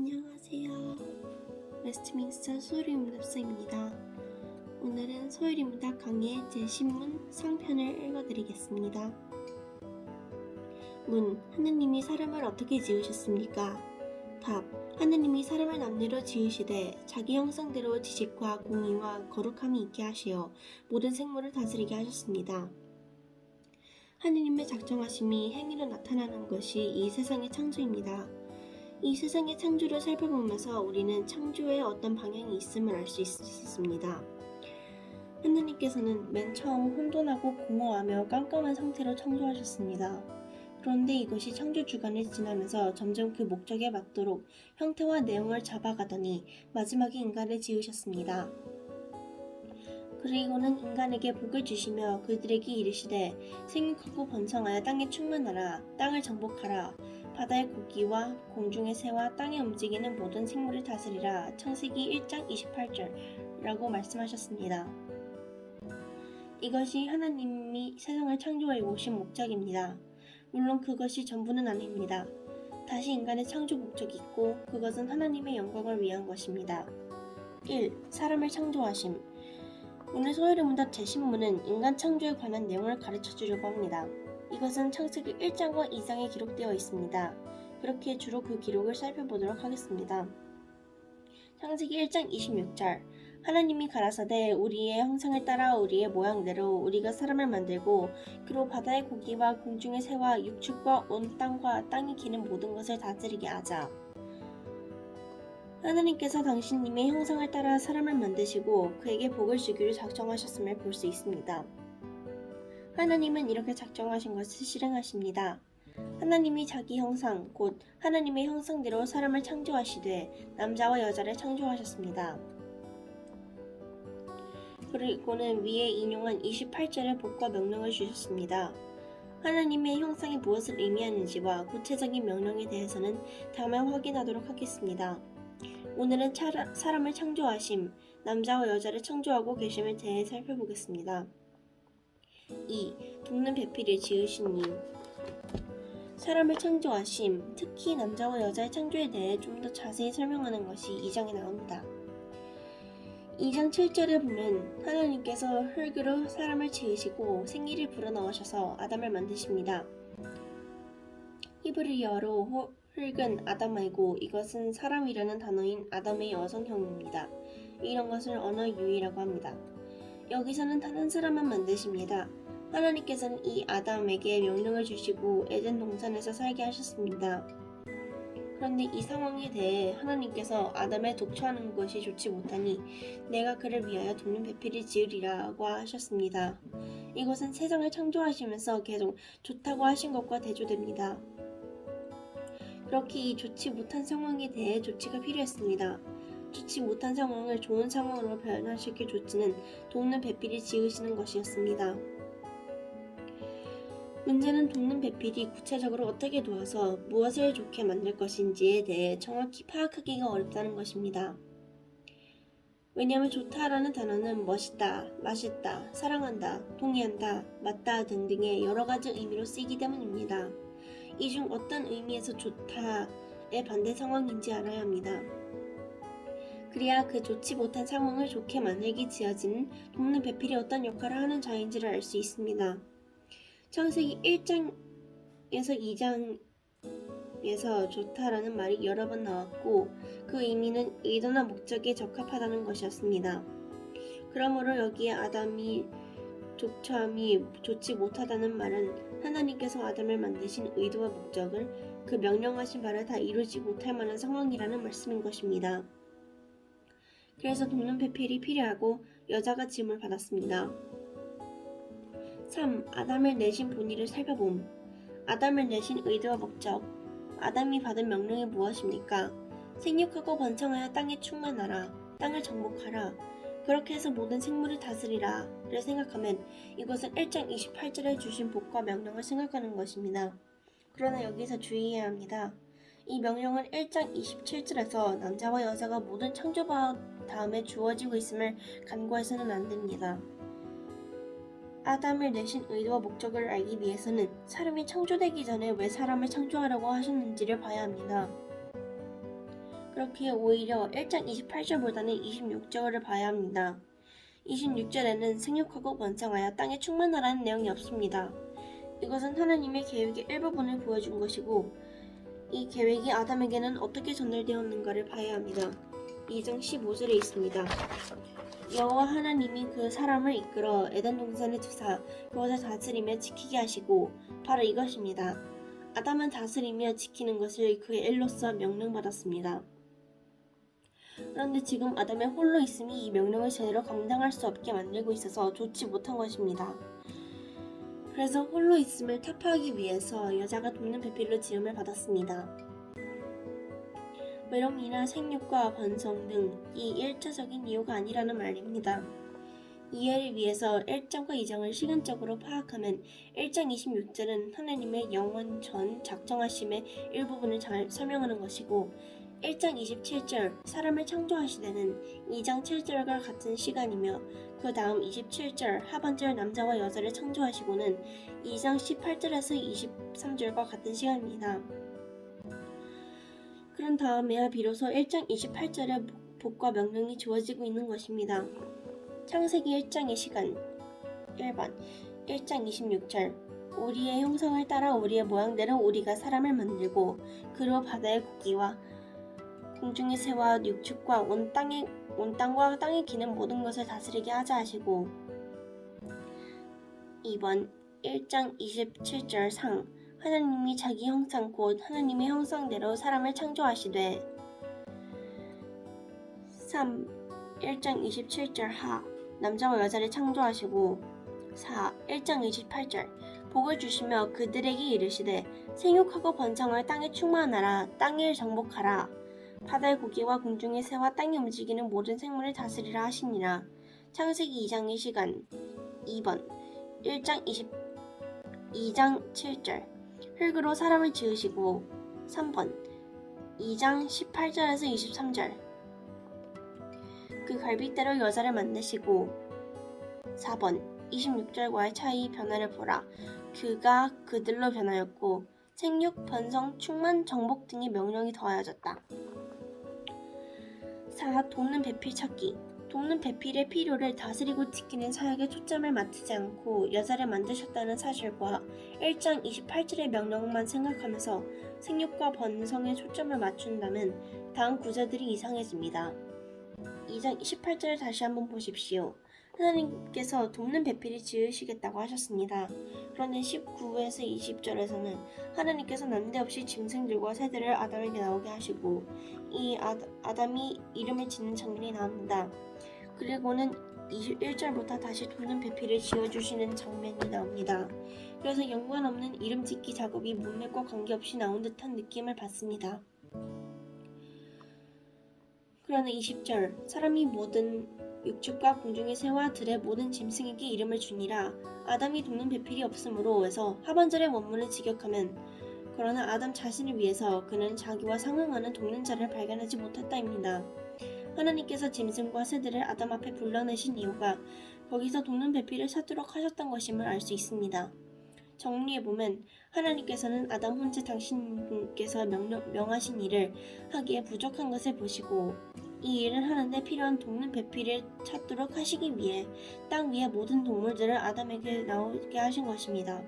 안녕하세요. 웨스트민스터 소율임답서입니다. 오늘은 소율임답 강의 제10문 상편을 읽어드리겠습니다. 문. 하느님이 사람을 어떻게 지으셨습니까? 답. 하느님이 사람을 남대로 지으시되 자기 형상대로 지식과 공의와 거룩함이 있게 하시어 모든 생물을 다스리게 하셨습니다. 하느님의 작정하심이 행위로 나타나는 것이 이 세상의 창조입니다. 이 세상의 창조를 살펴보면서 우리는 창조에 어떤 방향이 있음을 알 수 있었습니다. 하느님께서는 맨 처음 혼돈하고 공허하며 깜깜한 상태로 창조하셨습니다. 그런데 이것이 창조 주간을 지나면서 점점 그 목적에 맞도록 형태와 내용을 잡아가더니 마지막에 인간을 지으셨습니다. 그리고는 인간에게 복을 주시며 그들에게 이르시되 생육하고 번성하여 땅에 충만하라, 땅을 정복하라, 바다의 고기와 공중의 새와 땅에 움직이는 모든 생물을 다스리라. 창세기 1장 28절이라고 말씀하셨습니다. 이것이 하나님이 세상을 창조해 오신 목적입니다. 물론 그것이 전부는 아닙니다. 다시 인간의 창조 목적이 있고 그것은 하나님의 영광을 위한 것입니다. 1. 사람을 창조하심. 오늘 소율의문답 제10문은 인간 창조에 관한 내용을 가르쳐주려고 합니다. 이것은 창세기 1장과 2장에 기록되어 있습니다. 그렇게 주로 그 기록을 살펴보도록 하겠습니다. 창세기 1장 26절. 하나님이 가라사대 우리의 형상을 따라 우리의 모양대로 우리가 사람을 만들고 그로 바다의 고기와 공중의 새와 육축과 온 땅과 땅이 기는 모든 것을 다스리게 하자. 하나님께서 당신님의 형상을 따라 사람을 만드시고 그에게 복을 주기로 작정하셨음을 볼 수 있습니다. 하나님은 이렇게 작정하신 것을 실행하십니다. 하나님이 자기 형상, 곧 하나님의 형상대로 사람을 창조하시되 남자와 여자를 창조하셨습니다. 그리고는 위에 인용한 28절의 복과 명령을 주셨습니다. 하나님의 형상이 무엇을 의미하는지와 구체적인 명령에 대해서는 다음에 확인하도록 하겠습니다. 오늘은 사람을 창조하심, 남자와 여자를 창조하고 계심에 대해 살펴보겠습니다. 2. 돕는 배필을 지으신 님. 사람을 창조하심, 특히 남자와 여자의 창조에 대해 좀 더 자세히 설명하는 것이 2장에 나옵니다. 2장 7절에 보면 하나님께서 흙으로 사람을 지으시고 생기를 불어넣으셔서 아담을 만드십니다. 히브리어로 흙은 아담이고 이것은 사람이라는 단어인 아담의 여성형입니다. 이런 것을 언어 유희라고 합니다. 여기서는 단 한 사람만 만드십니다. 하나님께서는 이 아담에게 명령을 주시고 에덴 동산에서 살게 하셨습니다. 그런데 이 상황에 대해 하나님께서 아담을 독처하는 것이 좋지 못하니 내가 그를 위하여 돕는 배필을 지으리라고 하셨습니다. 이것은 세상을 창조하시면서 계속 좋다고 하신 것과 대조됩니다. 그렇게 이 좋지 못한 상황에 대해 조치가 필요했습니다. 좋지 못한 상황을 좋은 상황으로 변화시킬 조치는 돕는 배필이 지으시는 것이었습니다. 문제는 돕는 배필이 구체적으로 어떻게 도와서 무엇을 좋게 만들 것인지에 대해 정확히 파악하기가 어렵다는 것입니다. 왜냐하면 좋다라는 단어는 멋있다, 맛있다, 사랑한다, 동의한다, 맞다 등등의 여러 가지 의미로 쓰이기 때문입니다. 이 중 어떤 의미에서 좋다의 반대 상황인지 알아야 합니다. 그래야 그 좋지 못한 상황을 좋게 만들기 지어지는 돕는 배필이 어떤 역할을 하는 자인지를 알 수 있습니다. 창세기 1장에서 2장에서 좋다라는 말이 여러 번 나왔고 그 의미는 의도나 목적에 적합하다는 것이었습니다. 그러므로 여기에 아담이 독처함이 좋지 못하다는 말은 하나님께서 아담을 만드신 의도와 목적을 그 명령하신 바를 다 이루지 못할 만한 상황이라는 말씀인 것입니다. 그래서 돕는 배필이 필요하고 여자가 지음을 받았습니다. 3. 아담을 내신 본의를 살펴봄. 아담을 내신 의도와 목적. 아담이 받은 명령이 무엇입니까? 생육하고 번성하여 땅에 충만하라. 땅을 정복하라. 그렇게 해서 모든 생물을 다스리라 를 생각하면 이것은 1장 28절에 주신 복과 명령을 생각하는 것입니다. 그러나 여기서 주의해야 합니다. 이 명령은 1장 27절에서 남자와 여자가 모든 창조바 다음에 주어지고 있음을 간과해서는 안 됩니다. 아담을 내신 의도와 목적을 알기 위해서는 사람이 창조되기 전에 왜 사람을 창조하라고 하셨는지를 봐야 합니다. 그렇게 오히려 1장 28절보다는 26절을 봐야 합니다. 26절에는 생육하고 번성하여 땅에 충만하라는 내용이 없습니다. 이것은 하나님의 계획의 일부분을 보여준 것이고 이 계획이 아담에게는 어떻게 전달되었는가를 봐야 합니다. 2장 15절에 있습니다. 여호와 하나님이 그 사람을 이끌어 에덴 동산에 두사 그것을 다스리며 지키게 하시고 바로 이것입니다. 아담은 다스리며 지키는 것을 그의 일로서 명령받았습니다. 그런데 지금 아담의 홀로 있음이 이 명령을 제대로 감당할 수 없게 만들고 있어서 좋지 못한 것입니다. 그래서 홀로 있음을 타파하기 위해서 여자가 돕는 배필로 지음을 받았습니다. 외로움이나 생육과 번성 등 이 1차적인 이유가 아니라는 말입니다. 이해를 위해서 1장과 2장을 시간적으로 파악하면 1장 26절은 하나님의 영원 전 작정하심의 일부분을 잘 설명하는 것이고 1장 27절 사람을 창조하시되는 2장 7절과 같은 시간이며 그 다음 27절 하반절 남자와 여자를 창조하시고는 2장 18절에서 23절과 같은 시간입니다. 그런 다음에야 비로소 1장 28절의 복과 명령이 주어지고 있는 것입니다. 창세기 1장의 시간 1번 1장 26절 우리의 형상을 따라 우리의 모양대로 우리가 사람을 만들고 그로 바다의 고기와 공중의 새와 육축과 온 땅과 땅에 기는 모든 것을 다스리게 하자 하시고 2번 1장 27절 상 하나님이 자기 형상 곧 하나님의 형상대로 사람을 창조하시되 3. 1장 27절 하 남자와 여자를 창조하시고 4. 1장 28절 복을 주시며 그들에게 이르시되 생육하고 번성하여 땅에 충만하라 땅을 정복하라 바다의 고기와 공중의 새와 땅에 움직이는 모든 생물을 다스리라 하시니라. 창세기 2장의 시간 2번 2장 7절 흙으로 사람을 지으시고 3번 2장 18절에서 23절 그 갈빗대로 여자를 만드시고 4번 26절과의 차이 변화를 보라. 그가 그들로 변하였고 생육, 번성, 충만, 정복 등의 명령이 더하여졌다. 4. 돕는 배필 찾기 돕는 배필의 필요를 다스리고 지키는 사역에 초점을 맞추지 않고 여자를 만드셨다는 사실과 1장 28절의 명령만 생각하면서 생육과 번성에 초점을 맞춘다면 다음 구절들이 이상해집니다. 2장 28절을 다시 한번 보십시오. 하나님께서 돕는 배필을 지으시겠다고 하셨습니다. 그런데 19에서 20절에서는 하나님께서 난데없이 짐승들과 새들을 아담에게 나오게 하시고 이 아담이 이름을 짓는 장면이 나옵니다. 그리고는 21절부터 다시 돕는 배필을 지어주시는 장면이 나옵니다. 그래서 연관없는 이름 짓기 작업이 문맥과 관계없이 나온 듯한 느낌을 받습니다. 그러나 20절 사람이 모든 육축과 공중의 새와 들의 모든 짐승에게 이름을 주니라. 아담이 돕는 배필이 없으므로 해서 하반절의 원문을 직역하면 그러나 아담 자신을 위해서 그는 자기와 상응하는 돕는 자를 발견하지 못했다입니다. 하나님께서 짐승과 새들을 아담 앞에 불러내신 이유가 거기서 돕는 배필을 찾도록 하셨던 것임을 알 수 있습니다. 정리해보면 하나님께서는 아담 혼자 당신께서 명하신 일을 하기에 부족한 것을 보시고 이 일을 하는데 필요한 돕는 배필을 찾도록 하시기 위해 땅 위의 모든 동물들을 아담에게 나오게 하신 것입니다.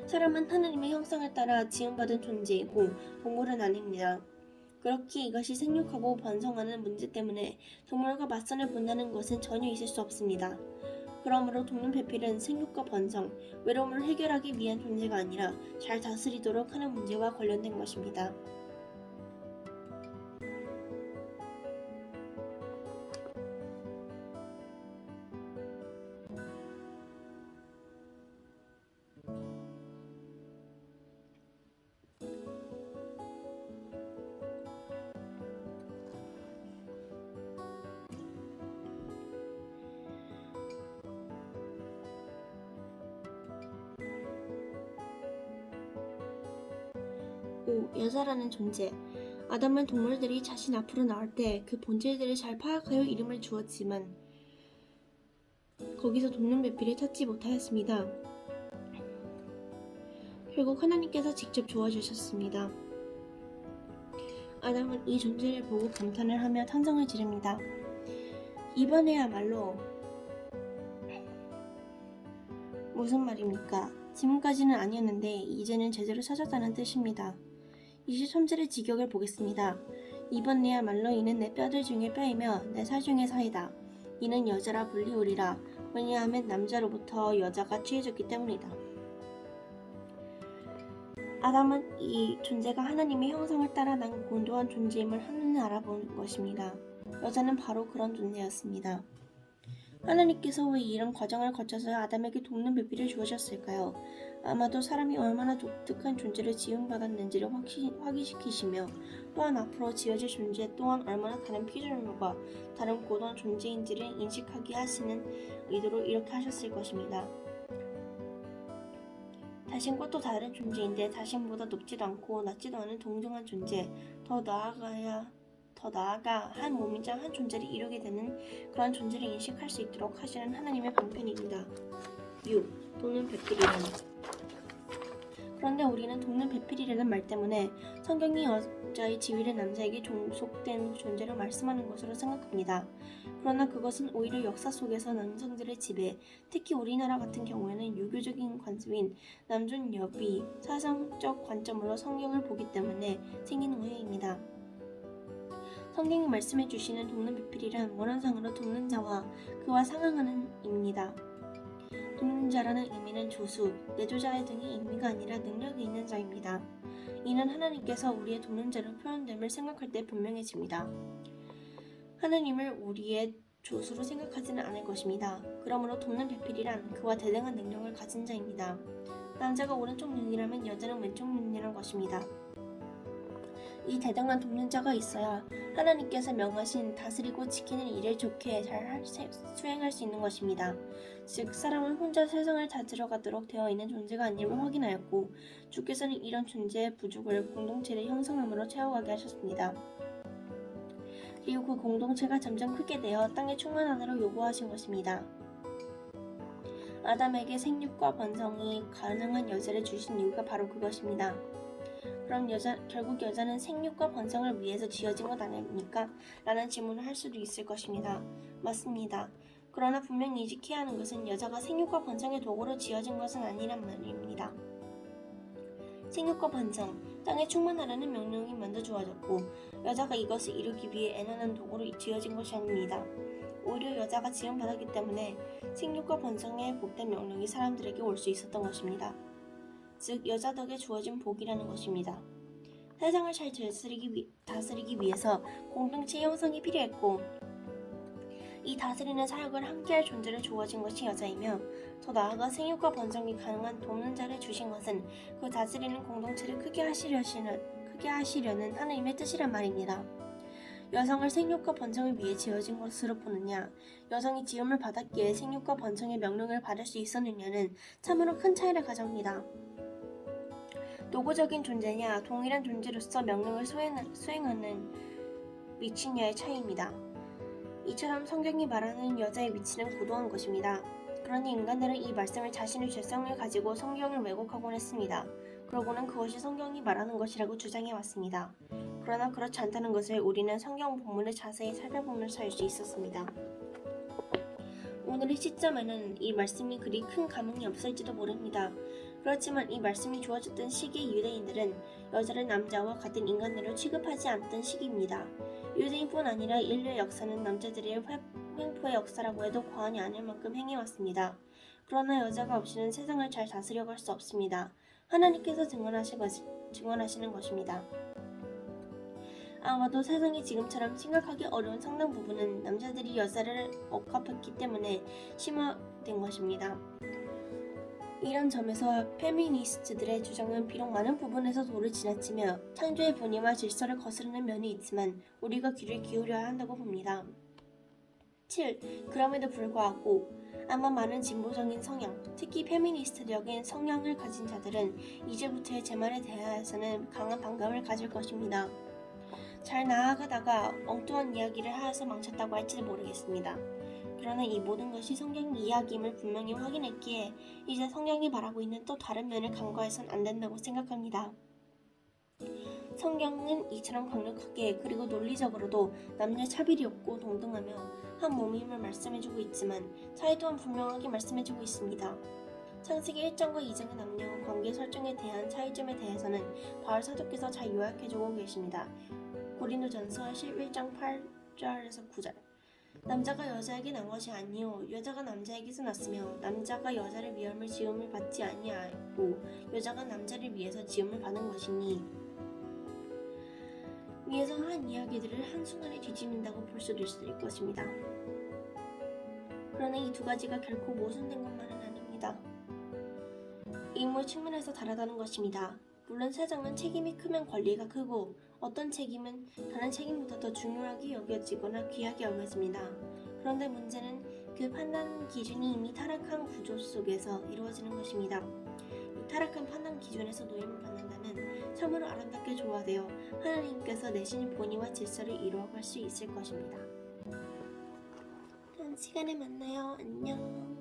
사람은 하나님의 형상을 따라 지음받은 존재이고 동물은 아닙니다. 그렇게 이것이 생육하고 번성하는 문제 때문에 동물과 맞선을 본다는 것은 전혀 있을 수 없습니다. 그러므로 돕는 배필은 생육과 번성, 외로움을 해결하기 위한 존재가 아니라 잘 다스리도록 하는 문제와 관련된 것입니다. 여자라는 존재. 아담은 동물들이 자신 앞으로 나올 때 그 본질들을 잘 파악하여 이름을 주었지만 거기서 돕는 배필을 찾지 못하였습니다. 결국 하나님께서 직접 주어주셨습니다. 아담은 이 존재를 보고 감탄을 하며 탄성을 지릅니다. 이번에야말로 무슨 말입니까? 지금까지는 아니었는데 이제는 제대로 찾았다는 뜻입니다. 23절의 직역을 보겠습니다. 이번에야말로 이는 내 뼈들 중에 뼈이며 내 살 중에 살이다. 이는 여자라 불리우리라. 왜냐하면 남자로부터 여자가 취해졌기 때문이다. 아담은 이 존재가 하나님의 형상을 따라 난 고도한 존재임을 한눈에 알아본 것입니다. 여자는 바로 그런 존재였습니다. 하나님께서 왜 이런 과정을 거쳐서 아담에게 돕는 배필을 주셨을까요? 아마도 사람이 얼마나 독특한 존재를 지음받았는지를 확인시키시며 또한 앞으로 지어질 존재 또한 얼마나 다른 피조물과 다른 고도한 존재인지를 인식하게 하시는 의도로 이렇게 하셨을 것입니다. 자신과 또 다른 존재인데 자신보다 높지도 않고 낮지도 않은 동등한 존재, 더 나아가 한 몸이자 한 존재를 이루게 되는 그런 존재를 인식할 수 있도록 하시는 하나님의 방편입니다. 6. 돕는 배필이란. 그런데 우리는 돕는 배필이라는 말 때문에 성경이 여자의 지위를 남자에게 종속된 존재로 말씀하는 것으로 생각합니다. 그러나 그것은 오히려 역사 속에서 남성들의 지배, 특히 우리나라 같은 경우에는 유교적인 관습인 남존여비 사상적 관점으로 성경을 보기 때문에 생긴 오해입니다. 성경이 말씀해 주시는 돕는 배필이란 원어상으로 돕는 자와 그와 상응하는 입니다. 돕는 자라는 의미는 조수, 내조자 등의 의미가 아니라 능력이 있는 자입니다. 이는 하나님께서 우리의 돕는 자로 표현됨을 생각할 때 분명해집니다. 하나님을 우리의 조수로 생각하지는 않을 것입니다. 그러므로 돕는 배필이란 그와 대등한 능력을 가진 자입니다. 남자가 오른쪽 눈이라면 여자는 왼쪽 눈이란 것입니다. 이 대등한 돕는 자가 있어야 하나님께서 명하신 다스리고 지키는 일을 좋게 잘 수행할 수 있는 것입니다. 즉 사람은 혼자 세상을 다스려가도록 되어 있는 존재가 아님을 확인하였고 주께서는 이런 존재의 부족을 공동체를 형성함으로 채워가게 하셨습니다. 그리고 그 공동체가 점점 크게 되어 땅에 충만하도록 요구하신 것입니다. 아담에게 생육과 번성이 가능한 여자를 주신 이유가 바로 그것입니다. 그럼 결국 여자는 생육과 번성을 위해서 지어진 것 아닙니까? 라는 질문을 할 수도 있을 것입니다. 맞습니다. 그러나 분명히 인식해야 하는 것은 여자가 생육과 번성의 도구로 지어진 것은 아니란 말입니다. 생육과 번성, 땅에 충만하라는 명령이 먼저 주어졌고 여자가 이것을 이루기 위해 애나는 도구로 지어진 것이 아닙니다. 오히려 여자가 지음받았기 때문에 생육과 번성의 복된 명령이 사람들에게 올 수 있었던 것입니다. 즉 여자 덕에 주어진 복이라는 것입니다. 세상을 잘 다스리기 위해서 공동체 형성이 필요했고 이 다스리는 사역을 함께할 존재를 주어진 것이 여자이며 더 나아가 생육과 번성이 가능한 돕는 자를 주신 것은 그 다스리는 공동체를 크게 하시려는 하나님의 뜻이란 말입니다. 여성을 생육과 번성을 위해 지어진 것으로 보느냐, 여성이 지음을 받았기에 생육과 번성의 명령을 받을 수 있었느냐는 참으로 큰 차이를 가져옵니다. 도구적인 존재냐, 동일한 존재로서 명령을 수행하는 위치냐의 차이입니다. 이처럼 성경이 말하는 여자의 위치는 고도한 것입니다. 그러니 인간들은 이 말씀을 자신의 죄성을 가지고 성경을 왜곡하곤 했습니다. 그러고는 그것이 성경이 말하는 것이라고 주장해왔습니다. 그러나 그렇지 않다는 것을 우리는 성경 본문을 자세히 살펴보면서 알 수 있었습니다. 오늘의 시점에는 이 말씀이 그리 큰 감흥이 없을지도 모릅니다. 그렇지만 이 말씀이 주어졌던 시기의 유대인들은 여자를 남자와 같은 인간으로 취급하지 않던 시기입니다. 유대인뿐 아니라 인류의 역사는 남자들의 횡포의 역사라고 해도 과언이 아닐 만큼 행해왔습니다. 그러나 여자가 없이는 세상을 잘 다스려갈 수 없습니다. 하나님께서 증언하시는 것입니다. 아마도 세상이 지금처럼 생각하기 어려운 상당 부분은 남자들이 여자를 억압했기 때문에 심화된 것입니다. 이런 점에서 페미니스트들의 주장은 비록 많은 부분에서 도를 지나치며 창조의 본의와 질서를 거스르는 면이 있지만 우리가 귀를 기울여야 한다고 봅니다. 7. 그럼에도 불구하고 아마 많은 진보적인 성향, 특히 페미니스트적인 성향을 가진 자들은 이제부터의 제 말에 대하여서는 강한 반감을 가질 것입니다. 잘 나아가다가 엉뚱한 이야기를 하여서 망쳤다고 할지도 모르겠습니다. 그러나 이 모든 것이 성경 이야기임을 분명히 확인했기에 이제 성경이 말하고 있는 또 다른 면을 간과해선 안 된다고 생각합니다. 성경은 이처럼 강력하게 그리고 논리적으로도 남녀 차별이 없고 동등하며 한 몸임을 말씀해주고 있지만 차이 또한 분명하게 말씀해주고 있습니다. 창세기 1장과 2장의 남녀 관계 설정에 대한 차이점에 대해서는 바울 사도께서 잘 요약해주고 계십니다. 고린도전서 11장 8절에서 9절 남자가 여자에게 난 것이 아니요 여자가 남자에게서 났으며 남자가 여자를 위함을 지음을 받지 아니하고 여자가 남자를 위해서 지음을 받은 것이니 위에서 한 이야기들을 한순간에 뒤집는다고 볼 수도 있을 것입니다. 그러나 이 두 가지가 결코 모순된 것만은 아닙니다. 인물 측면에서 다르다는 것입니다. 물론 세상은 책임이 크면 권리가 크고 어떤 책임은 다른 책임보다 더 중요하게 여겨지거나 귀하게 여겨집니다. 그런데 문제는 그 판단 기준이 이미 타락한 구조 속에서 이루어지는 것입니다. 이 타락한 판단 기준에서 노임을 받는다면 참으로 아름답게 조화되어 하나님께서 내신 본의와 질서를 이루어갈 수 있을 것입니다. 다음 시간에 만나요. 안녕.